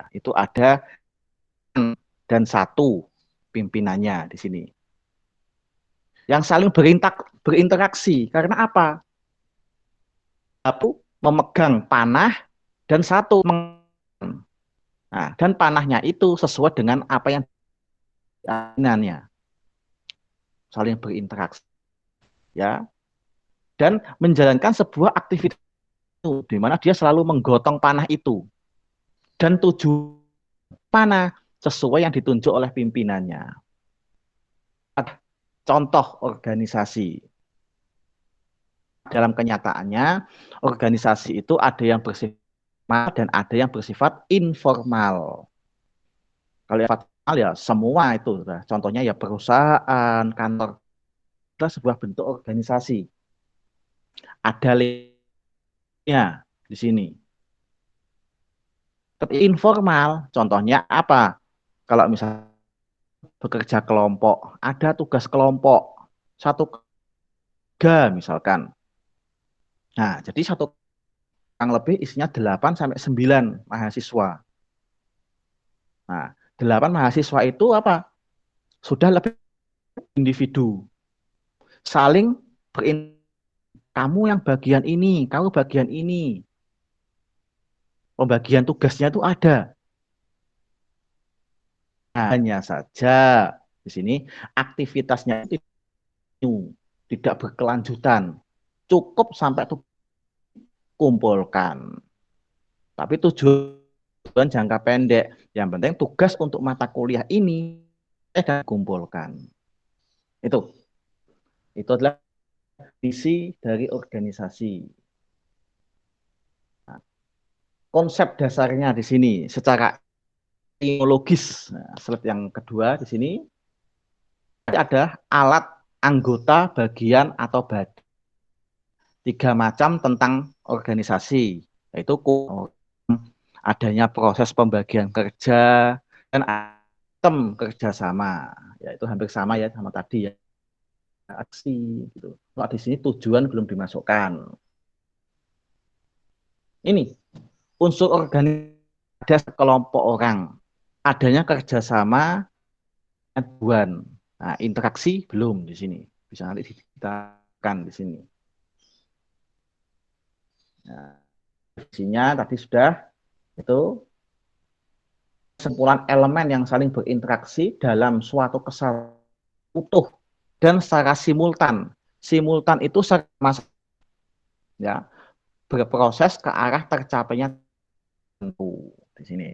ya. Itu ada dan satu pimpinannya di sini. Yang saling berinteraksi. Karena apa? Satu memegang panah dan satu nah, dan panahnya itu sesuai dengan apa yang diinginkannya. Saling berinteraksi ya. Dan menjalankan sebuah aktivitas itu di mana dia selalu menggotong panah itu. Dan tujuan panah sesuai yang ditunjuk oleh pimpinannya. Contoh organisasi. Dalam kenyataannya, organisasi itu ada yang bersifat formal dan ada yang bersifat informal. Kalau yang formal ya semua itu. Contohnya ya perusahaan, kantor, adalah sebuah bentuk organisasi. Ada linknya di sini. Tapi informal, contohnya apa? Kalau misalnya bekerja kelompok, ada tugas kelompok, satu keluarga misalkan. Nah, jadi satu kurang lebih isinya 8 sampai 9 mahasiswa. Nah, 8 mahasiswa itu apa? Sudah lebih individu. Saling kamu yang bagian ini, kamu bagian ini. Pembagian tugasnya itu ada. Nah, hanya saja di sini aktivitasnya itu tidak berkelanjutan. Cukup sampai itu kumpulkan. Tapi tujuan jangka pendek. Yang penting tugas untuk mata kuliah ini kumpulkan. Itu adalah visi dari organisasi. Nah, konsep dasarnya di sini secara teknologis. Nah, slide yang kedua di sini ada alat, anggota, bagian atau badan. 3 macam tentang organisasi, yaitu adanya proses pembagian kerja dan sistem kerjasama, yaitu hampir sama ya sama tadi ya, aksi gitu. Kalau di sini tujuan belum dimasukkan. Ini unsur organisasi ada sekelompok orang, adanya kerjasama, tujuan. Nah, interaksi belum di sini. Bisa nanti ditakan di sini. Nah, isinya tadi sudah itu kesimpulan elemen yang saling berinteraksi dalam suatu kesatuan utuh dan secara simultan. Simultan itu sama ya berproses ke arah tercapainya tentu di sini.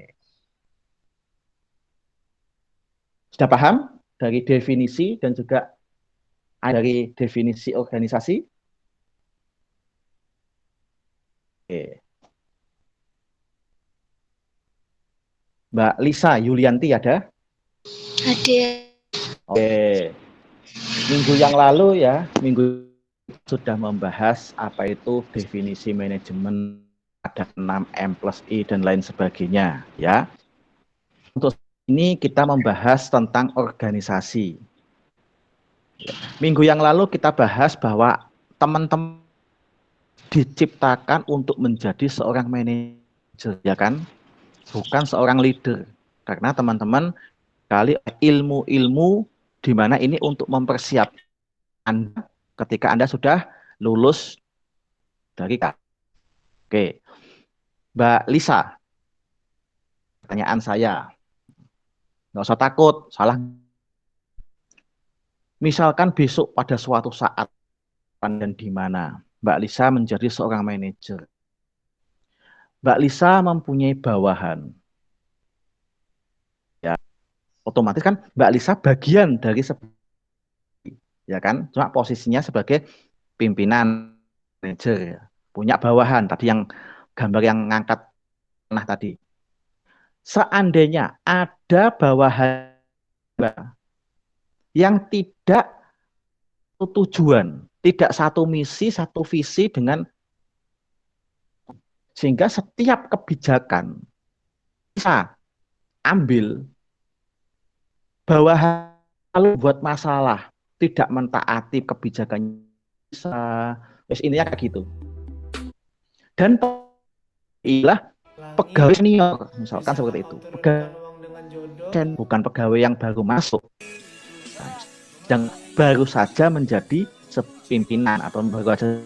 Sudah paham dari definisi dan juga dari definisi organisasi? Oke. Mbak Lisa Yulianti ada? Ada. Oke. Minggu yang lalu ya, minggu sudah membahas apa itu definisi manajemen, ada 6M+I dan lain sebagainya ya. Untuk ini kita membahas tentang organisasi. Minggu yang lalu kita bahas bahwa teman-teman diciptakan untuk menjadi seorang manajer ya kan, bukan seorang leader. Karena teman-teman kali ilmu-ilmu di mana ini untuk mempersiapkan Anda ketika Anda sudah lulus dari KK. Oke, Mbak Lisa, pertanyaan saya, nggak usah takut, salah. Misalkan besok pada suatu saat dan di mana Mbak Lisa menjadi seorang manajer, Mbak Lisa mempunyai bawahan, ya otomatis kan Mbak Lisa bagian dari ya kan, cuma posisinya sebagai pimpinan manajer, ya. Punya bawahan tadi yang gambar yang ngangkat nah tadi. Seandainya ada bawahan yang tidak tujuan, tidak satu misi, satu visi dengan sehingga setiap kebijakan bisa ambil bawahan lalu buat masalah, tidak mentaati kebijakan bisa, terus intinya kayak gitu. Dan ilah pegawai senior, misalkan seperti itu. Pegawai bukan pegawai yang baru masuk, yang baru saja menjadi pimpinan atau baru saja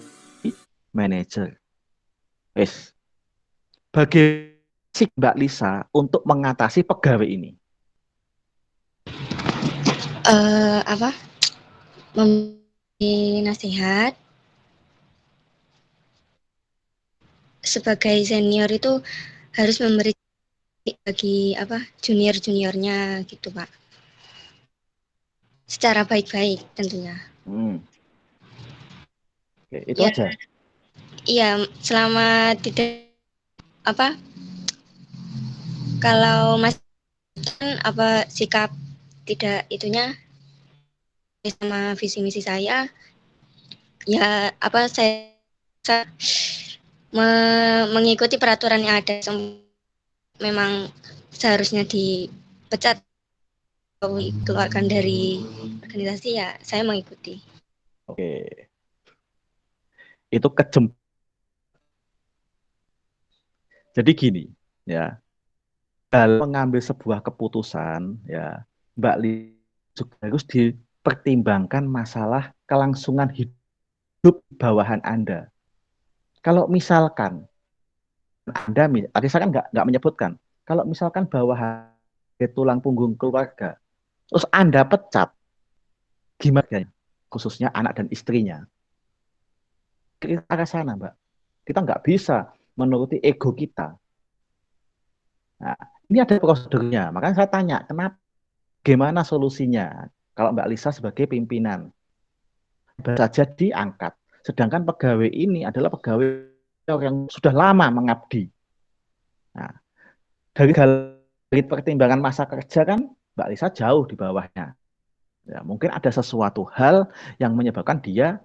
manajer. Yes. Bagaimana sih Mbak Lisa untuk mengatasi pegawai ini? Apa? Memberi nasihat sebagai senior itu harus memberi bagi apa junior-juniornya gitu Pak. Secara baik-baik tentunya. Oke, itu Ya, aja. iya selama tidak apa kalau Mas kan apa sikap tidak itunya sama visi misi saya ya apa saya mengikuti peraturan yang ada memang seharusnya dipecat atau dikeluarkan dari organisasi ya saya mengikuti. Oke. Itu kejem. Jadi gini, ya. Dalam mengambil sebuah keputusan, ya, Mbak Li juga harus dipertimbangkan masalah kelangsungan hidup bawahan Anda. Kalau misalkan Anda, tadi saya kan nggak menyebutkan, kalau misalkan bawahan tulang punggung keluarga, terus Anda pecat, gimana? Khususnya anak dan istrinya. Kita ke sana, Mbak. Kita nggak bisa menuruti ego kita. Nah, ini ada prosedurnya. Makanya saya tanya, kenapa? Gimana solusinya? Kalau Mbak Lisa sebagai pimpinan, baru saja diangkat. Sedangkan pegawai ini adalah pegawai yang sudah lama mengabdi. Nah, dari pertimbangan masa kerja kan Mbak Lisa jauh di bawahnya. Ya, mungkin ada sesuatu hal yang menyebabkan dia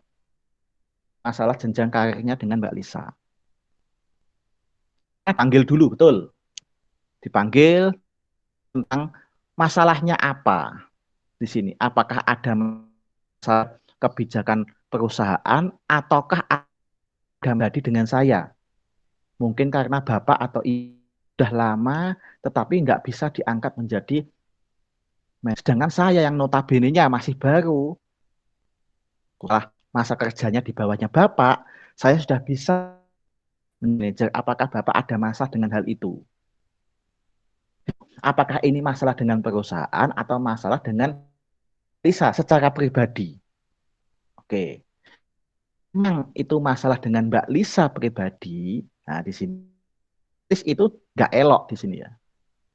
masalah jenjang karirnya dengan Mbak Lisa. Panggil dulu, betul. Dipanggil tentang masalahnya apa di sini. Apakah ada masalah kebijakan perusahaan ataukah ada dengan saya? Mungkin karena bapak atau ibu sudah lama tetapi nggak bisa diangkat menjadi sedangkan saya yang notabene-nya masih baru. Setelah masa kerjanya di bawahnya bapak, saya sudah bisa manajer. Apakah bapak ada masalah dengan hal itu? Apakah ini masalah dengan perusahaan atau masalah dengan Lisa secara pribadi? Oke, memang itu masalah dengan Mbak Lisa pribadi. Nah, di sini itu nggak elok di sini ya,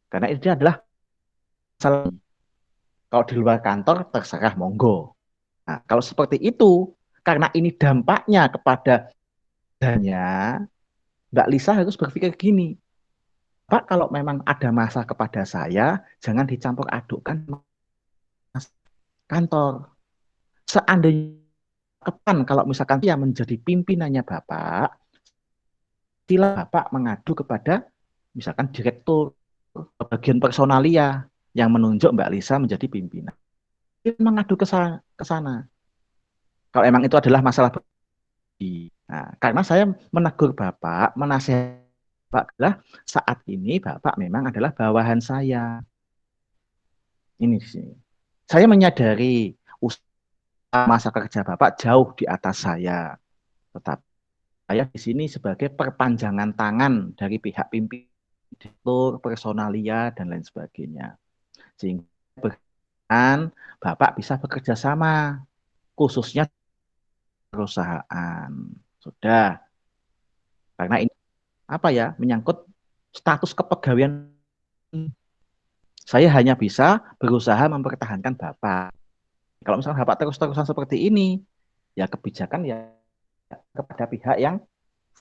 karena ini adalah masalah. Kalau di luar kantor terserah monggo. Nah, kalau seperti itu, karena ini dampaknya kepada danya, Mbak Lisa harus berpikir gini, Pak, kalau memang ada masalah kepada saya, jangan dicampur adukkan kantor. Seandainya kapan kalau misalkan dia menjadi pimpinannya Bapak, sila Bapak mengadu kepada misalkan direktur bagian personalia yang menunjuk Mbak Lisa menjadi pimpinan. Mengadu ke sana. Kalau emang itu adalah masalah. Nah, karena saya menegur Bapak, menasihati Bapak adalah saat ini Bapak memang adalah bawahan saya. Ini sih. Saya menyadari usaha masa kerja Bapak jauh di atas saya. Tetapi saya di sini sebagai perpanjangan tangan dari pihak pimpinan, direktur, personalia, dan lain sebagainya. Sehingga berkenan Bapak bisa bekerja sama, khususnya perusahaan. Sudah, karena ini apa ya, menyangkut status kepegawaian. Saya hanya bisa berusaha mempertahankan Bapak. Kalau misalnya Bapak terus-terusan seperti ini, ya kebijakan ya kepada pihak yang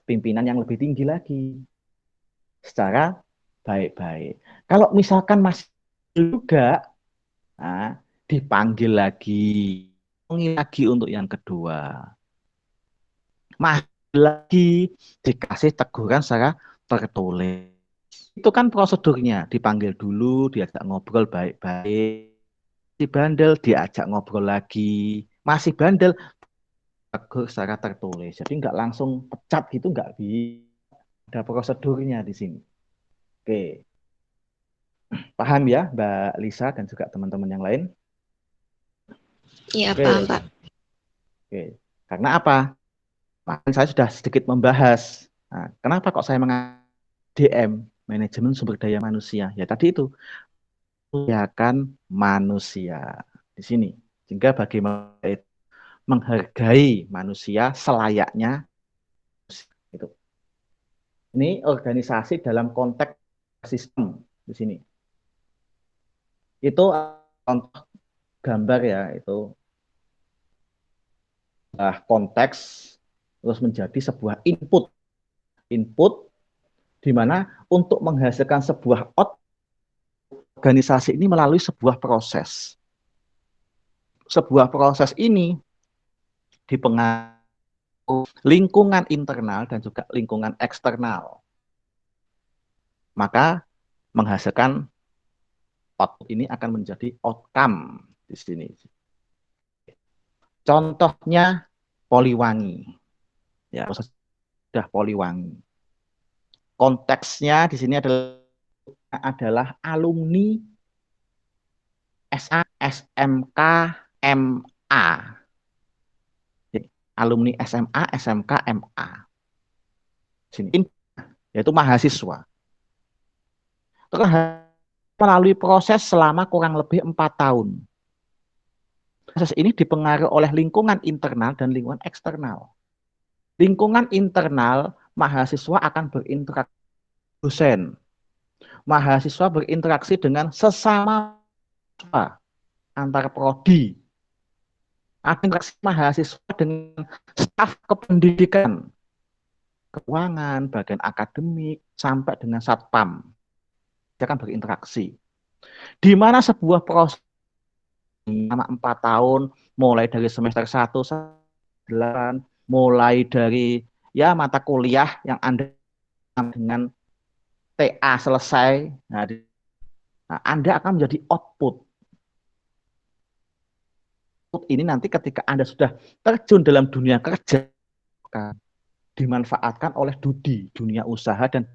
pimpinan yang lebih tinggi lagi secara baik-baik. Kalau misalkan masih juga nah, dipanggil lagi untuk yang kedua, masih lagi dikasih teguran secara tertulis. Itu kan prosedurnya, dipanggil dulu, diajak ngobrol baik-baik, si bandel diajak ngobrol lagi, masih bandel tegur secara tertulis. Jadi nggak langsung pecat gitu, nggak bisa. Ada prosedurnya di sini. Oke, paham ya Mbak Lisa dan juga teman-teman yang lain? Iya, paham, Oke, Pak. oke. Karena apa? Kemarin saya sudah sedikit membahas. Nah, kenapa kok saya mengatakan DM, manajemen sumber daya manusia? Ya tadi itu, kan manusia di sini. Sehingga bagaimana itu menghargai manusia selayaknya itu. Ini organisasi dalam konteks sistem di sini. Itu contoh gambar ya, itu konteks terus menjadi sebuah input. Input di mana untuk menghasilkan sebuah organisasi ini melalui sebuah proses. Sebuah proses ini dipengaruhi lingkungan internal dan juga lingkungan eksternal. Maka menghasilkan output ini akan menjadi outcome di sini. Contohnya Poliwangi. Ya, sudah Poliwangi. Konteksnya di sini adalah alumni SA, SMK, MA. Jadi, alumni SMA, SMK, MA. Sini, yaitu mahasiswa. Terus melalui proses selama kurang lebih 4 tahun. Proses ini dipengaruhi oleh lingkungan internal dan lingkungan eksternal. Lingkungan internal, mahasiswa akan berinteraksi dengan dosen. Mahasiswa berinteraksi dengan sesama antar prodi. Ada interaksi mahasiswa dengan staf kependidikan, keuangan, bagian akademik, sampai dengan satpam. Dia akan berinteraksi. Di mana sebuah proses selama 4 tahun, mulai dari semester 1 sampai 8, mulai dari ya mata kuliah yang Anda dengan TA selesai, nah, Anda akan menjadi output. Output ini nanti ketika Anda sudah terjun dalam dunia kerja, dimanfaatkan oleh dunia usaha dan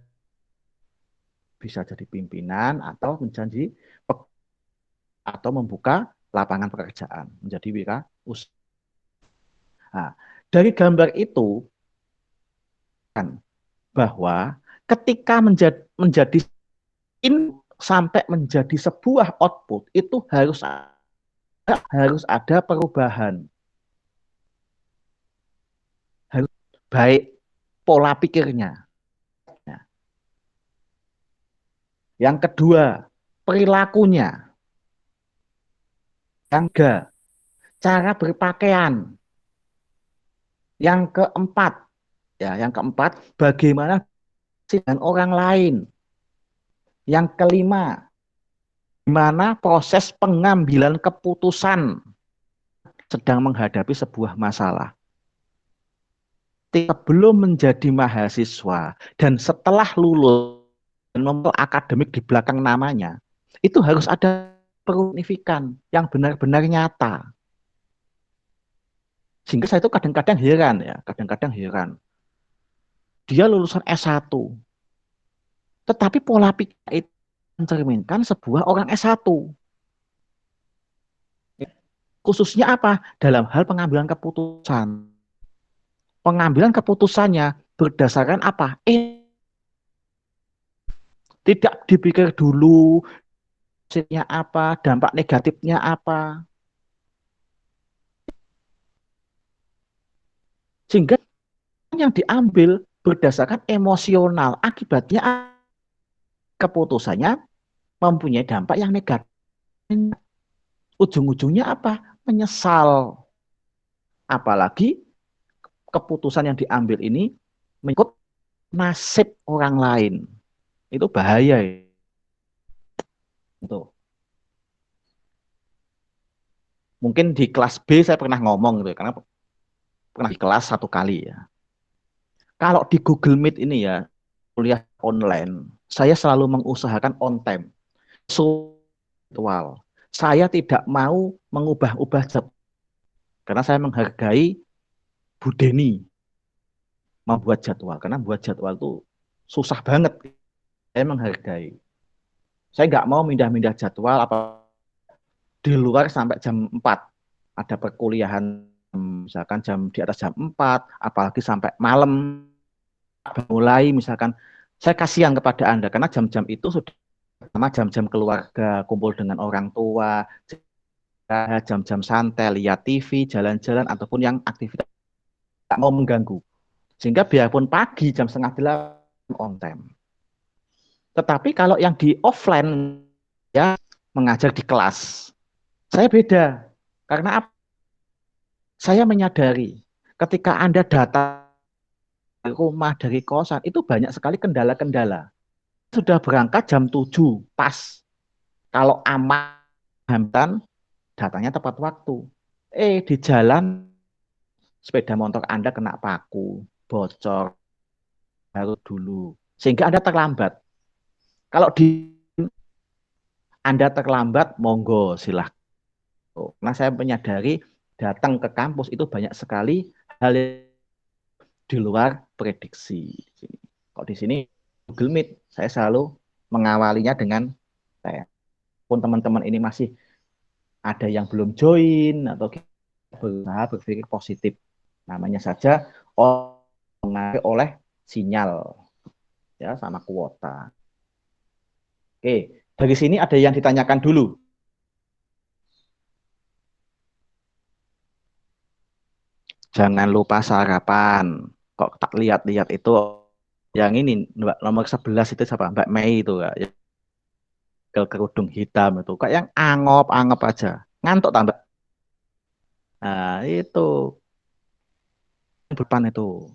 bisa jadi pimpinan atau menjadi atau membuka lapangan pekerjaan menjadi wirausaha. Nah, dari gambar itu kan bahwa ketika menjadi sampai menjadi sebuah output itu harus ada perubahan. Harus baik pola pikirnya. Yang kedua, perilakunya. Yang ketiga, cara berpakaian. Yang keempat, bagaimana dengan orang lain. Yang kelima, gimana proses pengambilan keputusan sedang menghadapi sebuah masalah. Sebelum menjadi mahasiswa dan setelah lulus dan memiliki akademik di belakang namanya, itu harus ada signifikan yang benar-benar nyata. Sehingga saya itu kadang-kadang heran. Dia lulusan S1, tetapi pola pikir itu mencerminkan sebuah orang S1. Khususnya apa? Dalam hal pengambilan keputusan. Pengambilan keputusannya berdasarkan apa? Tidak dipikir dulu hasilnya apa, dampak negatifnya apa. Sehingga yang diambil berdasarkan emosional. Akibatnya keputusannya mempunyai dampak yang negatif. Ujung-ujungnya apa? Menyesal. Apalagi keputusan yang diambil ini mengikut nasib orang lain. Itu bahaya. Itu. Mungkin di kelas B saya pernah ngomong gitu, karena pernah di kelas 1 kali ya. Kalau di Google Meet ini ya, kuliah online, saya selalu mengusahakan on time. Jadwal. Saya tidak mau mengubah-ubah jadwal karena saya menghargai Bu Deni membuat jadwal, karena buat jadwal itu susah banget. saya menghargai. Saya nggak mau mindah-mindah jadwal apa di luar sampai jam 4. Ada perkuliahan misalkan jam di atas jam 4, apalagi sampai malam mulai misalkan. Saya kasihan kepada Anda karena jam-jam itu sudah sama jam-jam keluarga, kumpul dengan orang tua, jam-jam santai, lihat TV, jalan-jalan, ataupun yang aktivitas tak mau mengganggu. Sehingga biarpun pagi jam setengah 8 on time. Tetapi kalau yang di offline ya mengajar di kelas, saya beda. Karena saya menyadari ketika Anda datang dari rumah, dari kosan, itu banyak sekali kendala-kendala. Sudah berangkat jam 7, pas. Kalau aman, datangnya tepat waktu. Di jalan, sepeda motor Anda kena paku, bocor, baru dulu. Sehingga Anda terlambat. Kalau di Anda terlambat, monggo silahkan. Karena saya menyadari datang ke kampus itu banyak sekali hal yang di luar prediksi. Kok di sini Google Meet, saya selalu mengawalinya dengan saya. Pun teman-teman ini masih ada yang belum join atau berusaha berpikir positif. Namanya saja mengaruhi oleh sinyal ya sama kuota. Oke, dari sini ada yang ditanyakan dulu. Jangan lupa sarapan. Kok tak lihat-lihat itu yang ini Mbak nomor 11 itu siapa? Mbak Mei itu Kak. Yang kerudung hitam itu. Kayak yang angop-angop aja. Ngantuk tambah. Nah, itu depan itu.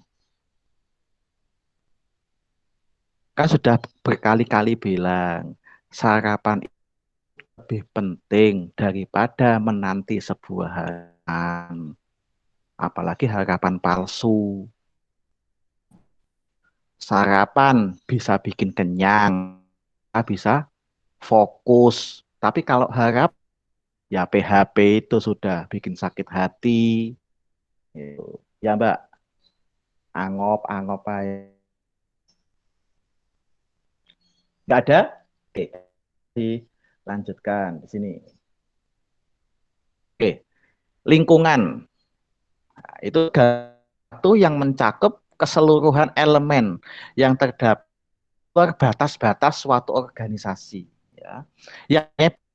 Kan sudah berkali-kali bilang sarapan lebih penting daripada menanti sebuah harapan. Apalagi harapan palsu. Sarapan bisa bikin kenyang, bisa fokus. Tapi kalau harap, ya PHP itu sudah bikin sakit hati. Gitu. Ya Mbak, angop aja. Nggak ada? Oke, dilanjutkan di sini. Oke, lingkungan. Nah, itu satu yang mencakup keseluruhan elemen yang terdapat batas-batas suatu organisasi. Ya. Yang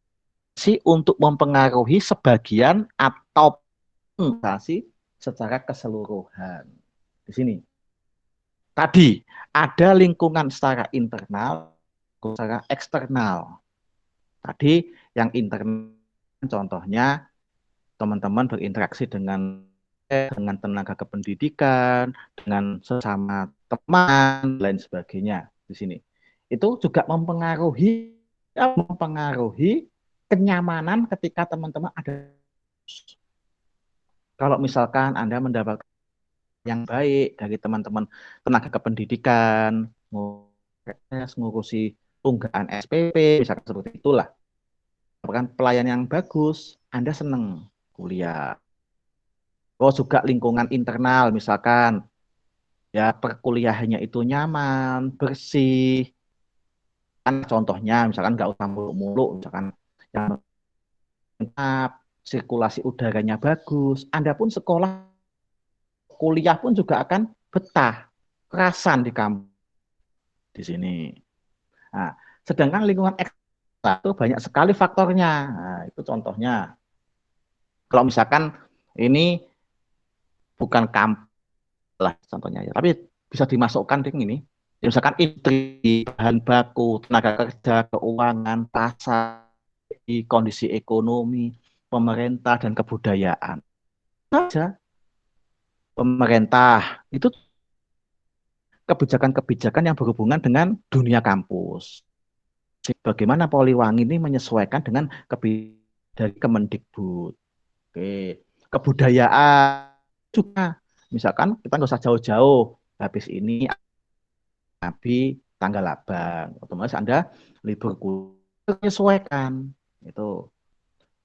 untuk mempengaruhi sebagian atau organisasi secara keseluruhan. Di sini. Tadi ada lingkungan secara internal, secara eksternal. Tadi yang internal contohnya teman-teman berinteraksi dengan tenaga kependidikan, dengan sesama teman, lain sebagainya di sini. Itu juga mempengaruhi kenyamanan ketika teman-teman ada. Kalau misalkan Anda mendapat yang baik dari teman-teman tenaga kependidikan, ngurusi tunggakan SPP, misalkan seperti itulah. Kan pelayan yang bagus, Anda senang kuliah. Oh, juga lingkungan internal, misalkan ya perkuliahannya itu nyaman, bersih. Kan contohnya, misalkan nggak usah muluk-muluk, misalkan yang sirkulasi udaranya bagus. Anda pun sekolah, kuliah pun juga akan betah, kerasan di kampus di sini. Nah, sedangkan lingkungan eksternal itu banyak sekali faktornya. Nah, itu contohnya. Kalau misalkan ini bukan kampus lah contohnya ya, tapi bisa dimasukkan dengan ini. Ya, misalkan industri, bahan baku, tenaga kerja, keuangan, pasar, kondisi ekonomi, pemerintah dan kebudayaan. Saja pemerintah itu kebijakan-kebijakan yang berhubungan dengan dunia kampus. Bagaimana Poliwangi ini menyesuaikan dengan kebijakan dari Kemendikbud. Oke, kebudayaan juga. Misalkan kita nggak usah jauh-jauh. Habis ini Nabi tanggal abang, otomatis Anda libur menyesuaikan. Itu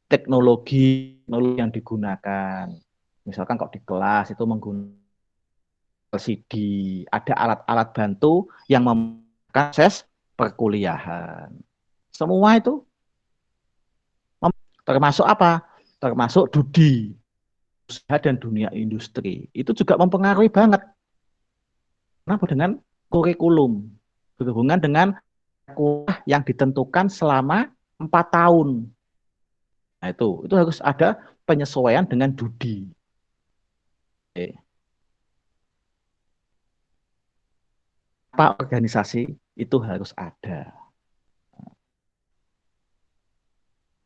teknologi yang digunakan. Misalkan kok di kelas itu menggunakan LCD, ada alat-alat bantu yang membuka akses perkuliahan. Semua itu termasuk apa? Termasuk studi usaha dan dunia industri. Itu juga mempengaruhi banget. Kenapa? Dengan kurikulum. Berhubungan dengan kuliah yang ditentukan selama 4 tahun. Nah, itu harus ada penyesuaian dengan studi. Oke. Apa organisasi itu harus ada.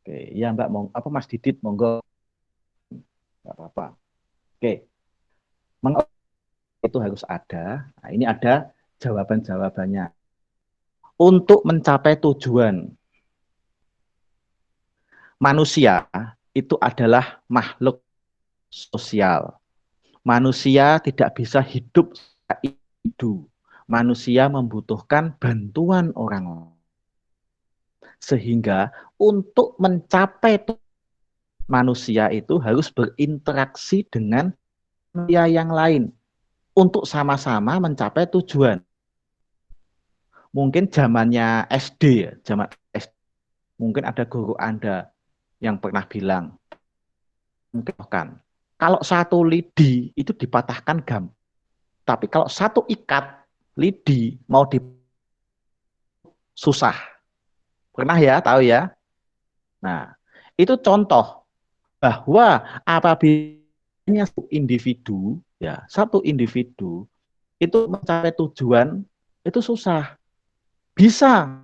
Oke, ya Mbak, apa Mas Didit, monggo, nggak apa-apa. Oke, itu harus ada. Nah, ini ada jawaban-jawabannya. Untuk mencapai tujuan, manusia itu adalah makhluk sosial. Manusia tidak bisa hidup individu. Manusia membutuhkan bantuan orang lain. Sehingga untuk mencapai manusia itu harus berinteraksi dengan manusia yang lain untuk sama-sama mencapai tujuan. Mungkin zamannya SD ya, zaman SD. Mungkin ada guru Anda yang pernah bilang, mungkin kan, kalau satu lidi itu dipatahkan gampang. Tapi kalau satu ikat lidi mau susah. Pernah ya, tahu ya? Nah, itu contoh bahwa apabila satu individu itu mencapai tujuan itu susah. Bisa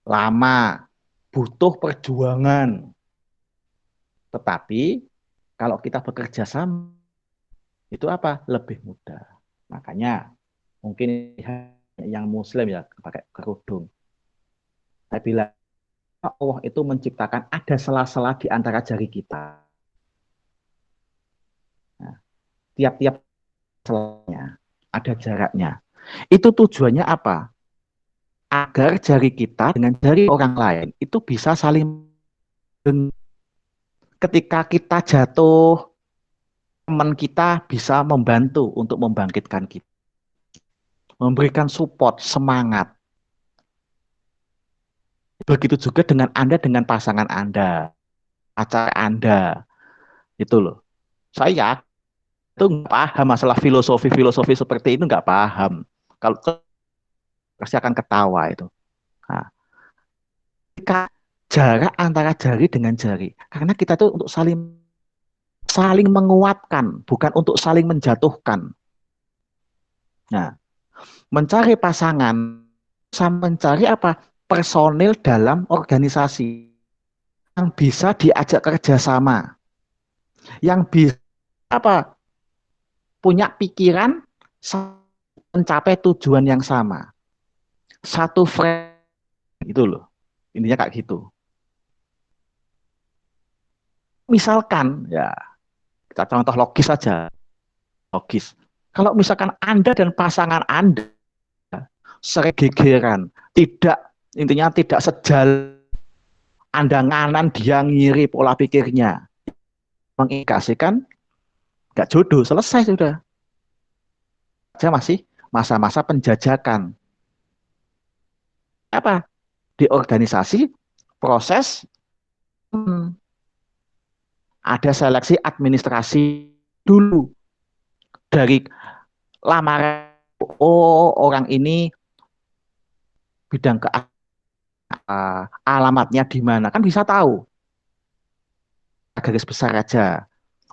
lama, butuh perjuangan. Tetapi kalau kita bekerja sama itu apa? Lebih mudah. Makanya mungkin yang muslim ya pakai kerudung. Saya bilang Allah itu menciptakan ada sela-sela di antara jari kita. Nah, tiap-tiap selanya ada jaraknya. Itu tujuannya apa? Agar jari kita dengan jari orang lain itu bisa saling. Ketika kita jatuh, teman kita bisa membantu untuk membangkitkan kita, memberikan support, semangat. Begitu juga dengan Anda, dengan pasangan Anda, acara Anda, itu loh. Saya itu nggak paham masalah filosofi seperti itu, nggak paham. Kalau pasti akan ketawa itu. Nah, ketika jarak antara jari dengan jari, karena kita itu untuk saling menguatkan, bukan untuk saling menjatuhkan. Nah, mencari pasangan, sama mencari apa? Personil dalam organisasi yang bisa diajak kerjasama, yang bisa apa? Punya pikiran mencapai tujuan yang sama. Satu frame itu loh. Intinya kayak gitu. Misalkan ya kita contoh logis saja. Logis. Kalau misalkan Anda dan pasangan Anda sering gegeran, intinya tidak sejalan, Anda nganan dia ngiri pola pikirnya, mengindikasikan nggak jodoh, selesai sudah. Saya masih masa-masa penjajakan. Apa? Di organisasi proses ada seleksi administrasi dulu dari lamaran. Oh, orang ini bidang ke alamatnya di mana kan bisa tahu. Garis besar aja.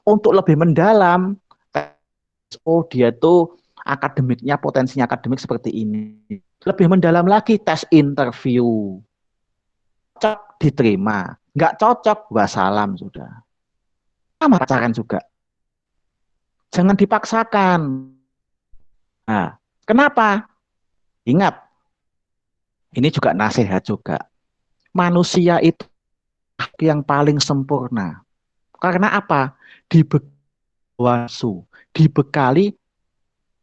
Untuk lebih mendalam, oh dia tuh akademiknya potensinya akademik seperti ini. Lebih mendalam lagi tes interview. Cocok diterima, nggak cocok wassalam sudah. Sama pacaran juga. Jangan dipaksakan. Nah, kenapa? Ingat, ini juga nasihat juga. Manusia itu yang paling sempurna. Karena apa? Dibekali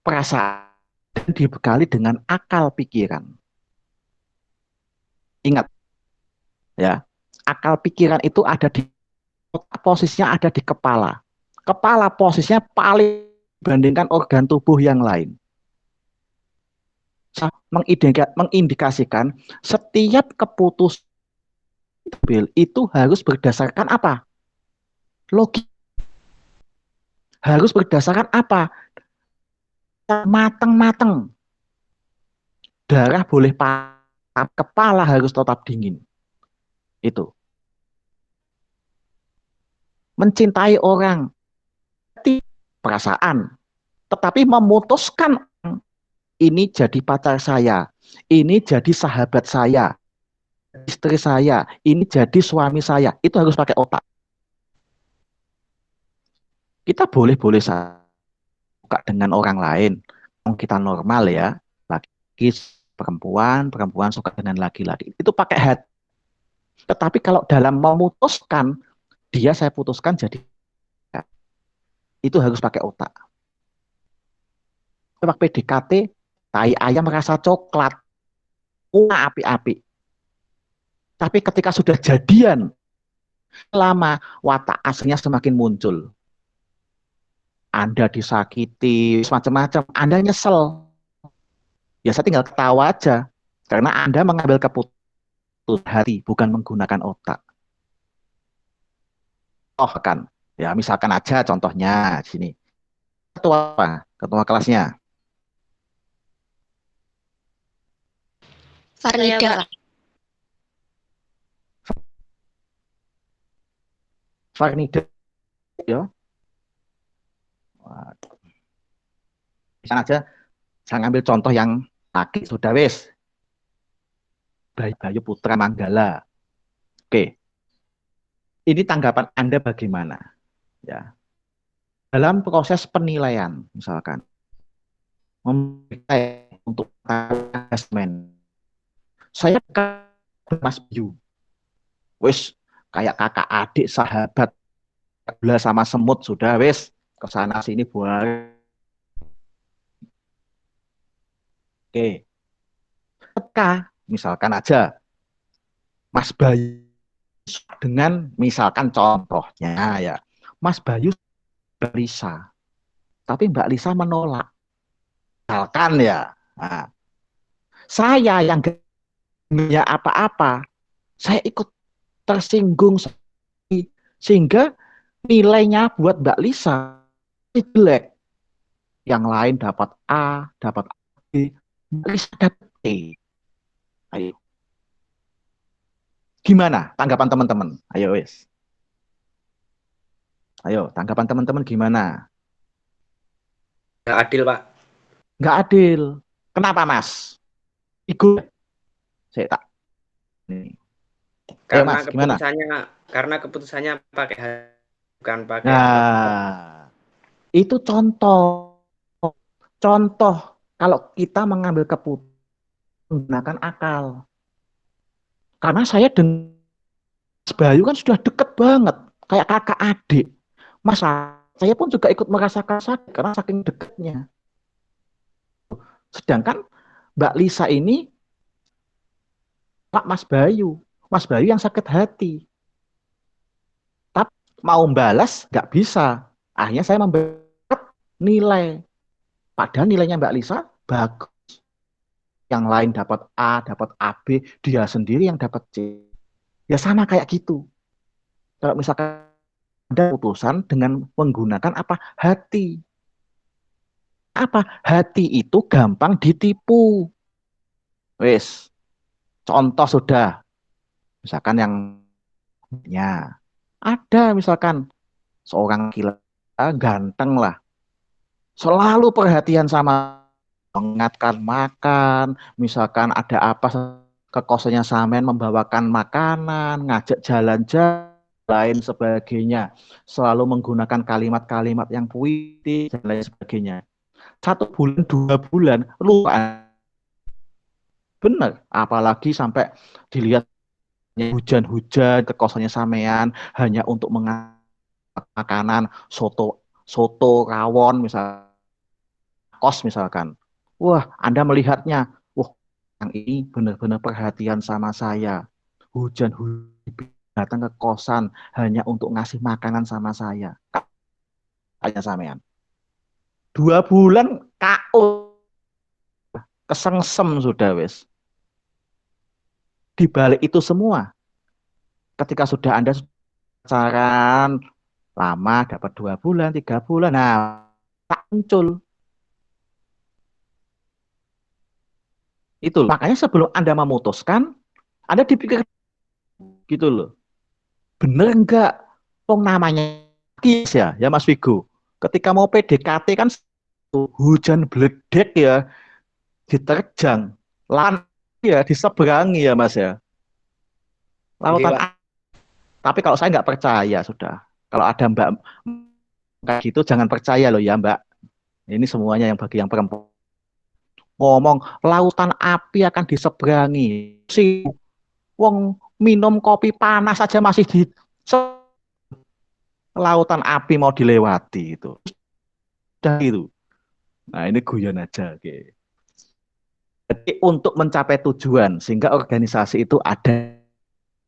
perasaan, dan dibekali dengan akal pikiran. Ingat, ya, akal pikiran itu ada di posisinya ada di kepala. Kepala posisinya paling dibandingkan organ tubuh yang lain. mengindikasikan setiap keputusan itu harus berdasarkan apa? Logik. Harus berdasarkan apa? Mateng-mateng. Darah boleh panas, kepala harus tetap dingin. Itu. Mencintai orang, perasaan, tetapi memutuskan ini jadi pacar saya, ini jadi sahabat saya, istri saya, ini jadi suami saya, itu harus pakai otak. Kita boleh-boleh suka dengan orang lain, kita normal ya, laki perempuan, perempuan suka dengan laki-laki, itu pakai hati. Tetapi kalau dalam memutuskan, dia saya putuskan jadi, itu harus pakai otak. Waktu PDKT, tai ayam merasa coklat, api-api. Tapi ketika sudah jadian, lama watak aslinya semakin muncul. Anda disakiti, macam-macam, Anda nyesel. Ya saya tinggal ketawa aja. Karena Anda mengambil keputusan hati, bukan menggunakan otak. Oh kan, ya misalkan aja contohnya di sini. Ketua apa? Ketua kelasnya. Farnida, Saya, Pak. Farnida, ya. Bisa aja, saya ngambil contoh yang laki sudah wis. Bayu Putra Manggala. Oke, ini tanggapan Anda bagaimana? Ya, dalam proses penilaian, misalkan, untuk asesmen, saya ke Mas Bayu, wis kayak kakak adik sahabat, gula sama semut sudah wis ke sana sini buat. Oke, ketika misalkan aja Mas Bayu dengan misalkan contohnya ya, Mas Bayu Mbak Lisa, tapi Mbak Lisa menolak, misalkan ya, nah, saya yang gak punya apa-apa, saya ikut tersinggung sehingga nilainya buat Mbak Lisa jelek. Yang lain dapat A, dapat B, Mbak Lisa dapat E. Ayo. Gimana tanggapan teman-teman? Ayo wes. Ayo, tanggapan teman-teman gimana? nggak adil, Pak. Nggak adil. Kenapa, Mas? Ikut. Saya tak. Nih. Ayo, Karena Mas, gimana? keputusannya pakai hati, bukan pakai logika. Nah, itu contoh. Contoh kalau kita mengambil keputusan menggunakan akal. Karena saya dengan Mas Bayu kan sudah deket banget. Kayak kakak adik. Mas, saya pun juga ikut merasakan sakit karena saking dekatnya. Sedangkan Mbak Lisa ini Pak Mas Bayu. Mas Bayu yang sakit hati. Tapi mau balas nggak bisa. Akhirnya saya memberi nilai. Padahal nilainya Mbak Lisa bagus. Yang lain dapat A, dapat AB, dia sendiri yang dapat C. Ya sama kayak gitu. Kalau misalkan ada putusan dengan menggunakan apa? Hati. Apa? Hati itu gampang ditipu. Wes, contoh sudah. Misalkan yang ada misalkan seorang gila ganteng lah, selalu perhatian sama, mengingatkan makan, misalkan ada apa ke kosannya Samen membawakan makanan, ngajak jalan-jalan, lain sebagainya, selalu menggunakan kalimat-kalimat yang puitis dan lain sebagainya. 1 bulan, 2 bulan, lupa. Benar, apalagi sampai dilihat hujan-hujan ke kosannya Samean hanya untuk makanan soto rawon misalkan, kos misalkan. Wah, Anda melihatnya, wah, yang ini benar-benar perhatian sama saya. Hujan-hujan datang ke kosan hanya untuk ngasih makanan sama saya. Hanya sampean. 2 bulan KO. kesengsem sudah wis. Di balik itu semua, ketika sudah Anda pacaran lama, dapat 2 bulan, 3 bulan, nah tak muncul. Itu makanya sebelum Anda memutuskan, Anda dipikir gitu loh. Bener enggak? Wong namanya kis ya Mas Vigo. Ketika mau PDKT kan hujan bledek ya, diterjang, lan ya diseberangi ya Mas ya. Nggih, Lautan. Pak. Tapi kalau saya nggak percaya sudah. Kalau ada Mbak kayak gitu jangan percaya loh ya Mbak. Ini semuanya yang bagi yang perempuan. Ngomong lautan api akan diseberangi. Si wong minum kopi panas saja masih di lautan api mau dilewati itu. Sudah itu. Nah, ini guyon aja. Oke. Jadi untuk mencapai tujuan sehingga organisasi itu ada,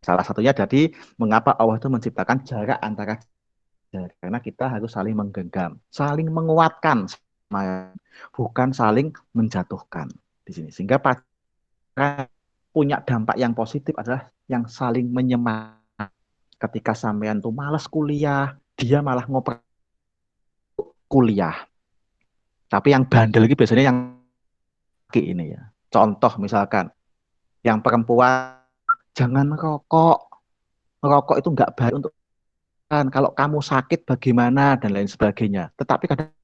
salah satunya jadi mengapa Allah itu menciptakan jarak antara, karena kita harus saling menggenggam, saling menguatkan, bukan saling menjatuhkan di sini. Sehingga pacaran punya dampak yang positif adalah yang saling menyemangat. Ketika sampean tuh malas kuliah, dia malah ngoper kuliah. Tapi yang bandel itu biasanya yang ini ya. Contoh misalkan, yang perempuan jangan rokok. Rokok itu nggak baik untuk kan. Kalau kamu sakit bagaimana dan lain sebagainya. Tetapi kadang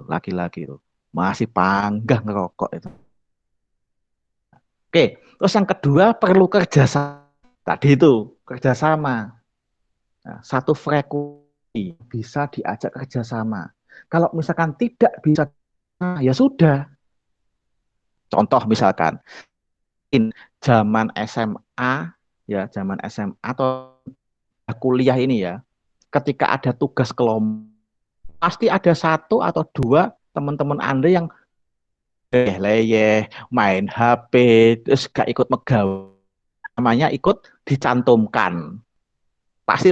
laki-laki itu masih panggah ngerokok itu. Oke, terus yang kedua perlu kerjasama. Tadi itu kerjasama. Nah, satu frekuensi bisa diajak kerjasama. Kalau misalkan tidak bisa, ya sudah. Contoh misalkan, zaman SMA, ya zaman SMA atau kuliah ini ya, ketika ada tugas kelompok, pasti ada 1 atau 2 teman-teman Anda yang leyeh, main HP, terus gak ikut megawe, namanya ikut dicantumkan. Pasti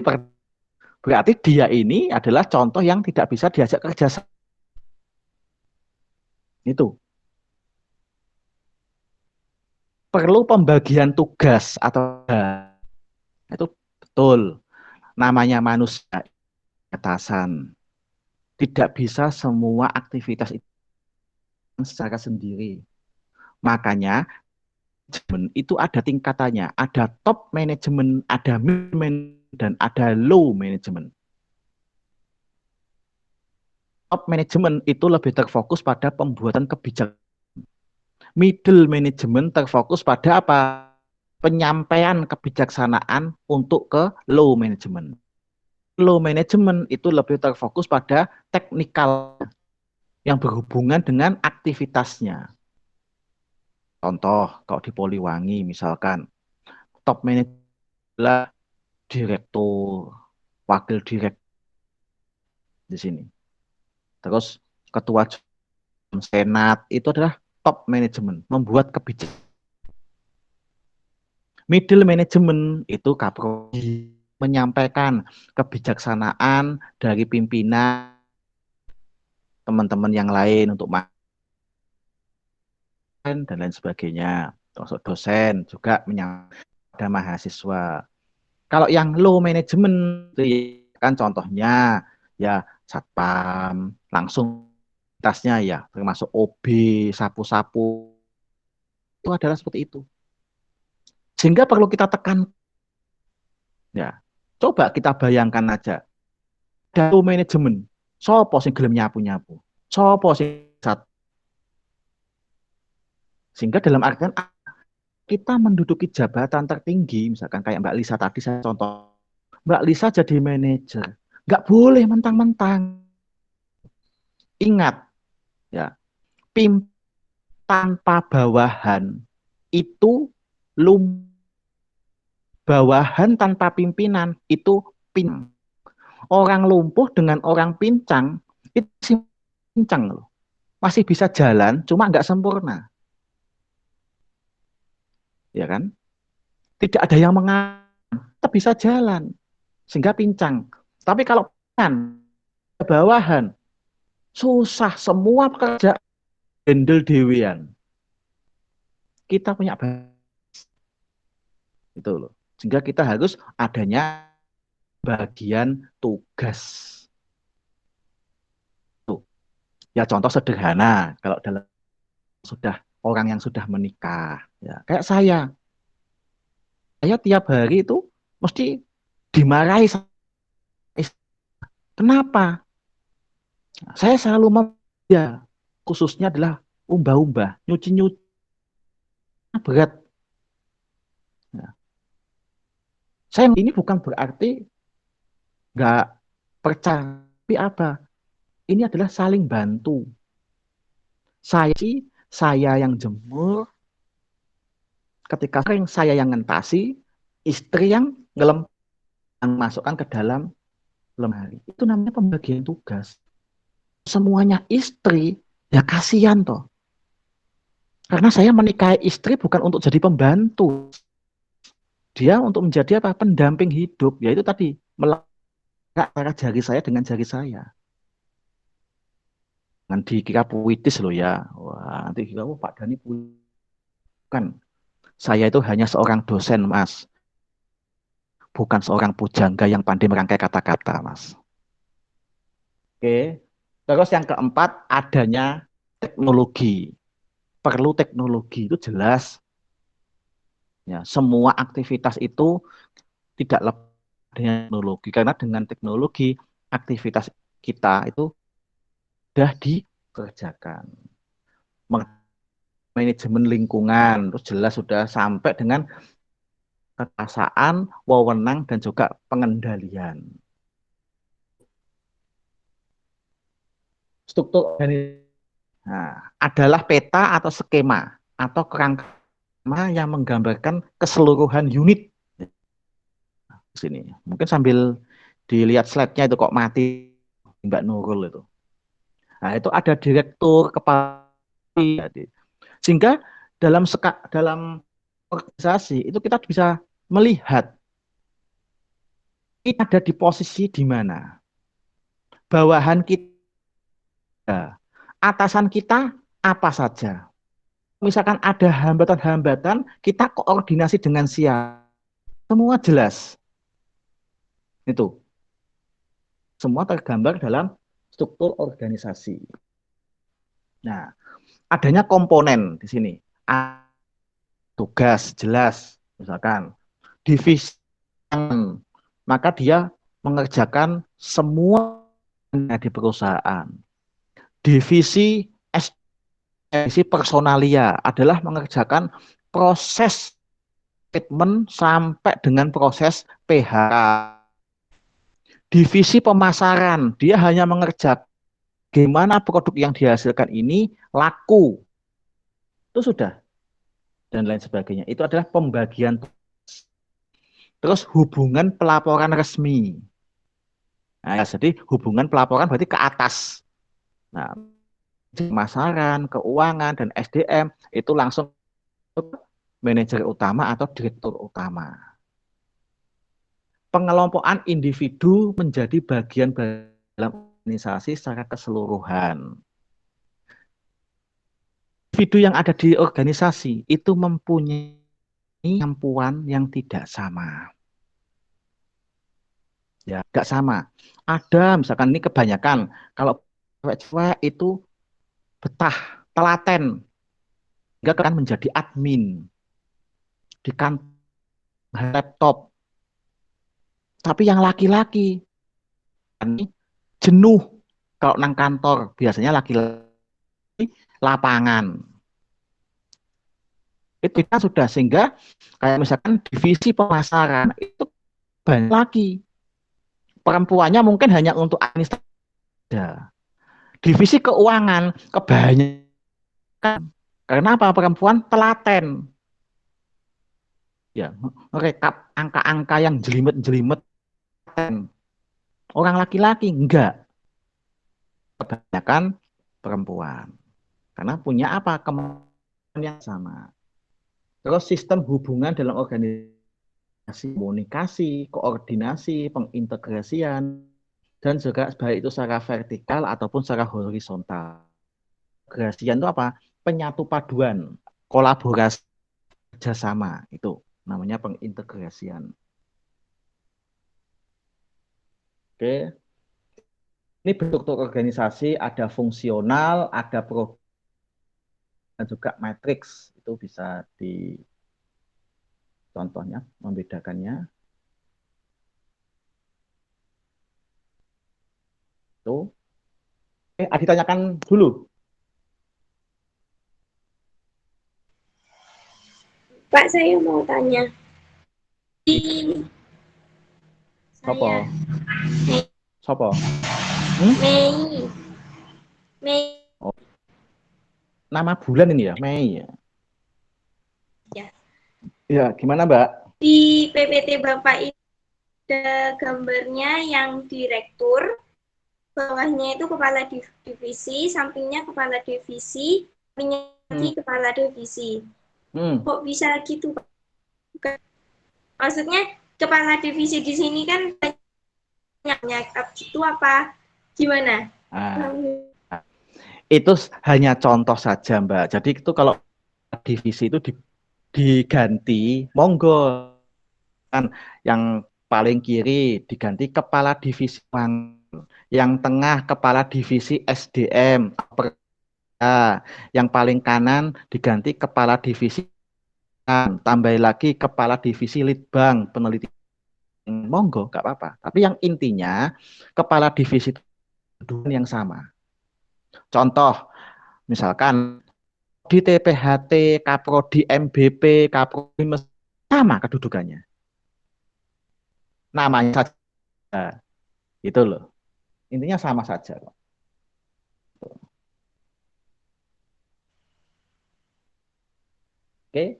berarti dia ini adalah contoh yang tidak bisa diajak kerja sama. Itu perlu pembagian tugas atau itu betul. Namanya manusia atasan. Tidak bisa semua aktivitas itu secara sendiri. Makanya manajemen itu ada tingkatannya. Ada top manajemen, ada mid dan ada low manajemen. Top manajemen itu lebih terfokus pada pembuatan kebijakan. Middle management terfokus pada apa? Penyampaian kebijaksanaan untuk ke low management. Low management itu lebih terfokus pada teknikal yang berhubungan dengan aktivitasnya. Contoh, kalau di Poliwangi misalkan, top manajemen adalah direktur, wakil direktur di sini. Terus ketua senat itu adalah top manajemen, membuat kebijakan. Middle management itu Kapolri, menyampaikan kebijaksanaan dari pimpinan teman-teman yang lain untuk dan lain sebagainya. Termasuk dosen juga menyampaikan pada mahasiswa. Kalau yang low management itu kan contohnya ya satpam, langsung tasnya ya termasuk OB, sapu-sapu, itu adalah seperti itu. Sehingga perlu kita tekan ya. Coba kita bayangkan aja. Ada low management. Sopo sing gelem nyapu-nyapu. Sopo sing sat. Sehingga dalam artian kita menduduki jabatan tertinggi, misalkan kayak Mbak Lisa tadi saya contoh. Mbak Lisa jadi manajer. Nggak boleh mentang-mentang. Ingat, ya, pim tanpa bawahan itu bawahan tanpa pimpinan itu pincang. Orang lumpuh dengan orang pincang itu masih pincang loh. Masih bisa jalan, cuma nggak sempurna. Ya kan? Tidak ada yang tetap bisa jalan sehingga pincang. Tapi kalau bawahan susah, semua pekerjaan handle dewean. kita punya itu loh. Sehingga kita harus adanya bagian tugas. Tuh. Ya contoh sederhana kalau dalam orang yang sudah menikah, ya kayak saya tiap hari itu mesti dimarahi sama istri. Kenapa? Saya selalu ya khususnya adalah umbah-umbah, nyuci-nyuci berat. Nah, saya ini bukan berarti nggak percaya, tapi apa? Ini adalah saling bantu. Saya yang jemur, ketika sering saya yang ngentasi, istri yang masukkan ke dalam lemari. Itu namanya pembagian tugas. Semuanya istri, ya kasihan toh. Karena saya menikahi istri bukan untuk jadi pembantu. Dia untuk menjadi apa? Pendamping hidup. Yaitu tadi, melekat antara jari saya dengan jari saya. Jangan dikira puitis loh ya. Wah, nanti kira, Pak Dhani puitis. Bukan. Saya itu hanya seorang dosen, Mas. Bukan seorang pujangga yang pandai merangkai kata-kata, Mas. Oke. Terus yang keempat, adanya teknologi. Perlu teknologi, itu jelas. Ya, semua aktivitas itu tidak lepas dengan teknologi. Karena dengan teknologi, aktivitas kita itu sudah dikerjakan. Manajemen lingkungan, terus jelas sudah sampai dengan kekuasaan, wewenang, dan juga pengendalian. Struktur organisasi adalah peta atau skema atau kerangka yang menggambarkan keseluruhan unit. Sini, mungkin sambil dilihat slide-nya itu kok mati Mbak Nurul itu. Nah, itu ada direktur, kepala, sehingga dalam organisasi itu kita bisa melihat kita ada di posisi di mana. Bawahan kita, atasan kita apa saja. Misalkan ada hambatan-hambatan, kita koordinasi dengan siapa. Semua jelas. Itu. Semua tergambar dalam struktur organisasi. Nah, adanya komponen di sini. Tugas jelas, misalkan divisi, maka dia mengerjakan semua di perusahaan. Divisi personalia adalah mengerjakan proses treatment sampai dengan proses PHK. Divisi pemasaran, dia hanya mengerjakan bagaimana produk yang dihasilkan ini laku. Itu sudah. Dan lain sebagainya. Itu adalah pembagian. Terus hubungan pelaporan resmi. Nah, jadi hubungan pelaporan berarti ke atas. Nah, pemasaran, keuangan, dan SDM itu langsung manajer utama atau direktur utama. Pengelompokan individu menjadi bagian dalam organisasi secara keseluruhan. Individu yang ada di organisasi itu mempunyai kemampuan yang tidak sama. Ya, nggak sama. Ada misalkan ini kebanyakan kalau cewek itu betah, telaten, hingga akan menjadi admin di kantor laptop. Tapi yang laki-laki ini jenuh kalau nang kantor, biasanya laki-laki lapangan. Itu kita sudah, sehingga kayak misalkan divisi pemasaran itu banyak lagi. Perempuannya mungkin hanya untuk administrasi. Divisi keuangan kebanyakan. Karena apa? Perempuan telaten. Ya, merekap angka-angka yang jelimet-jelimet. Orang laki-laki enggak. Kebanyakan perempuan. Karena punya apa? Kemampuan yang sama. Terus sistem hubungan dalam organisasi, komunikasi, koordinasi, pengintegrasian, dan juga baik itu secara vertikal ataupun secara horizontal. Integrasian itu apa? Penyatu paduan, kolaborasi kerjasama. Itu namanya pengintegrasian. Oke. Ini bentuk organisasi, ada fungsional, ada program, dan juga matriks. Itu bisa di contohnya, membedakannya. Itu. Ditanyakan dulu. Pak, saya mau tanya. Sopo? Saya Sopo? Mei. Mei. Oh, nama bulan ini ya, Mei ya. Ya. Ya, gimana Mbak? Di PPT Bapak itu ada gambarnya yang direktur, bawahnya itu kepala divisi, sampingnya kepala divisi, sampingnya lagi kepala divisi. Kok bisa gitu, Pak? Maksudnya kepala divisi di sini kan banyak itu apa gimana? Itu hanya contoh saja Mbak. Jadi itu kalau divisi itu diganti, monggo kan yang paling kiri diganti kepala divisi, yang tengah kepala divisi SDM, yang paling kanan diganti kepala divisi, tambah lagi kepala divisi litbang penelitian, monggo nggak apa-apa. Tapi yang intinya kepala divisi itu yang sama. Contoh, misalkan di TPHT, Kaprodi MBP, Kaprodi sama kedudukannya. Namanya saja. Itu loh. Intinya sama saja. Oke,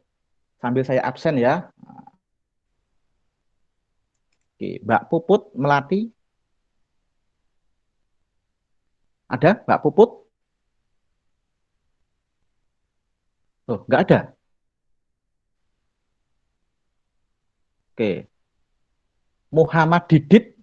sambil saya absen ya. Oke, Mbak Puput Melati. Ada Mbak Puput? Oh, nggak ada. Oke. Muhammad Didit.